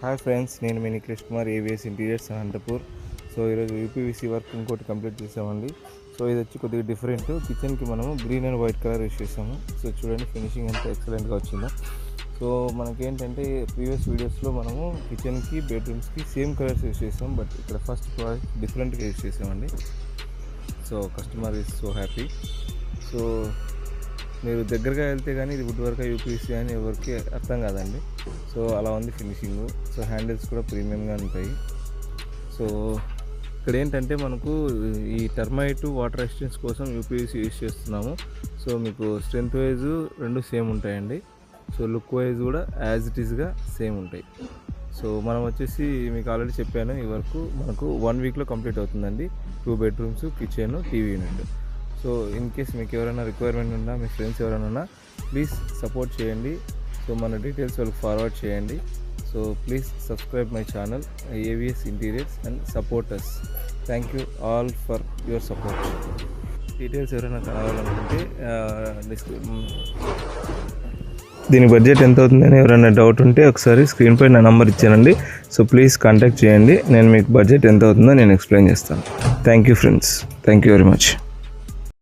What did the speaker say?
Hi friends, నేను మీ Nikhilesh Kumar, AVS interiors Anantapur. So ఈరోజు యూపీవీసీ వర్క్ ఇంకోటి కంప్లీట్ చేసామండి. సో ఇది వచ్చి కొద్దిగా డిఫరెంట్. కిచెన్కి మనము green and white colour use చేసాము. సో చూడండి ఫినిషింగ్ ఎంత ఎక్సలెంట్గా వచ్చిందో. సో మనకేంటంటే ప్రీవియస్ వీడియోస్లో మనము కిచెన్కి బెడ్రూమ్స్కి సేమ్ కలర్స్ యూస్ చేసాం, బట్ ఇక్కడ ఫస్ట్ ప్రోడక్ట్ డిఫరెంట్గా యూస్ చేసామండి. So customer is so happy. So మీరు దగ్గరగా వెళ్తే కానీ ఇది వుడ్ వర్క్ యూపీవీసీ అని ఎవరికి అర్థం కాదండి. సో అలా ఉంది ఫినిషింగ్. సో హ్యాండిల్స్ కూడా ప్రీమియంగా ఉంటాయి. సో ఇక్కడ ఏంటంటే మనకు ఈ టర్మైట్ వాటర్ రెసిస్టెన్స్ కోసం యూపీవీసీ యూజ్ చేస్తున్నాము. సో మీకు స్ట్రెంత్ వైజ్ రెండు సేమ్ ఉంటాయండి. సో లుక్ వైజ్ కూడా యాజ్ ఇట్ ఈస్గా సేమ్ ఉంటాయి. సో మనం వచ్చేసి మీకు ఆల్రెడీ చెప్పాను, ఈ వర్క్ మనకు 1 వీక్లో కంప్లీట్ అవుతుందండి. 2 bedrooms, kitchen, TV unit. So in case మీకు ఎవరైనా రిక్వైర్మెంట్ ఉన్నా, మీ ఫ్రెండ్స్ ఎవరైనా ఉన్నా ప్లీజ్ సపోర్ట్ చేయండి. సో మన డీటెయిల్స్ వాళ్ళకి ఫార్వర్డ్ చేయండి. So please subscribe my channel AVS interiors and supporters. Thank you all for your support. Details ఎవరైనా కావాలనుకుంటే దీని బడ్జెట్ ఎంత అవుతుందని ఎవరైనా డౌట్ ఉంటే ఒకసారి స్క్రీన్పై నా నెంబర్ ఇచ్చానండి. సో ప్లీజ్ కాంటాక్ట్ చేయండి. నేను మీకు బడ్జెట్ ఎంత అవుతుందో నేను ఎక్స్ప్లెయిన్ చేస్తాను. Thank you friends. Thank you very much.